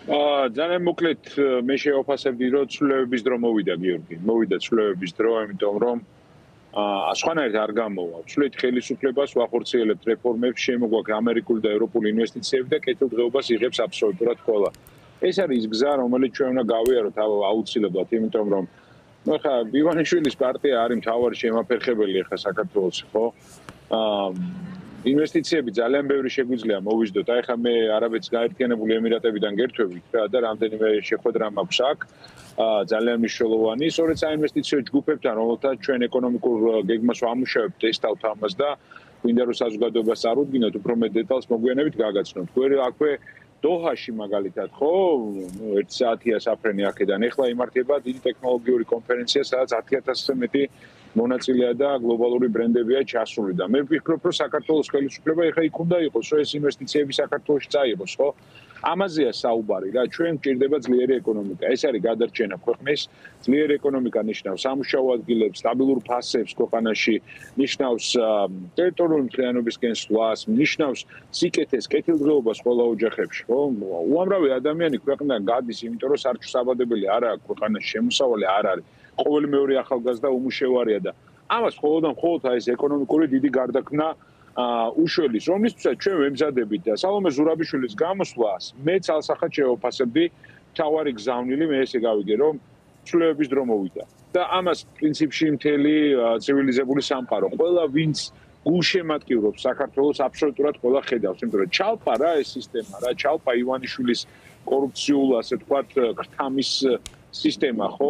ძალიან მოკლედ მე შევაფასებდი, რომ ცვლილებების დრო მოვიდა გიორგი. მოვიდა ცვლილებების დრო, იმიტომ რომ სხვანაირად არ გამოვა. ვცვლით ხელისუფლებას, ვახორციელებთ რეფორმებს, შემოგვაქვს ამერიკული და ევროპული ინვესტიციები და კეთილდღეობას იღებს აბსოლუტურად ყველა. ეს არის ის გზა, რომელიც ჩვენ უნდა გავიაროთ აუცილებლად, იმიტომ რომ ხა ივანიშვილის პარტია არის მთავარი შემაფერხებელი ახლა საქართველოს, ხო? ინვესტიციები ძალიან ბევრი შეგვიძლია მოვიზდოთ. აი ხა მე არაბეთის გაერთიანებული ემირატებიდან გერთვებით რა და რამდენიმე შეხვედრა მაქვს აქ. ძალიან მნიშვნელოვანი, სწორედ საინვესტიციო ჯგუფებთან, რომელთაც ჩვენ ეკონომიკურ გეგმას ვამუშავებთ, ესთავთ ამას და გვინდა რომ საზოგადოებას წარუდგინოთ, უფრო მეტ დეტალს მოგვიანებით გაგაცნოთ. აქვე დოჰაში მაგალითად, ხო, 1 საათია საფრენი აქედან. ეხლა იმართება დიდი ტექნოლოგიური კონფერენცია, სადაც 10,000-ზე მეტი მონაწილეა და გლობალური ბრენდებია ჩასული და მე ვფიქრობ, რომ საქართველოს ხელისუფლება ეხლა იქ უნდა იყოს, რომ ეს ინვესტიციები საქართველოში წაიღოს, ხო? ამაზეა საუბარი რა, ჩვენ გვჭირდება ძლიერი ეკონომიკა. ეს არის გადარჩენა ქვეყნის. ძლიერი ეკონომიკა ნიშნავს სამუშაო ადგილებს, სტაბილურ ფასებს ქვეყანაში, ნიშნავს ტერიტორიული მთლიანობის გენსვლას, ნიშნავს სიკეთეს, კეთილდღეობას ყველა ოჯახებში, ხო? უამრავი ადამიანი ქვეყნიდან გადის, იმიტომ რომ სარჩუსაბადებელი არ აქვს ქვეყანაში, შემოსავალი არ არის. ყოველი მეორე ახალგაზრდა უმუშევარია და ამას მხოლოდ ეს ეკონომიკური დიდი გარდაქმნა უშველის, რომლისთვისაც ჩვენ ვემზადებით და სალომე ზურაბიშვილის გამოსვლას მე ცალსახად შევაფასებდი მთავარი გზავნილი, მე ესე გავიგე, რომ ცვლილებების დრო მოვიდა. და ამას პრინციპში მთელი ცივილიზებული სამყარო, ყველა ვინც გულშემატკივრობს საქართველოს აბსოლუტურად ყველა ხედავს, იმიტომ რომ ჩალპა რა ეს სისტემა რა, ჩალპა ივანიშვილის კორუფციულ, ასე ვთქვათ, ქრთამის სისტემა, ხო?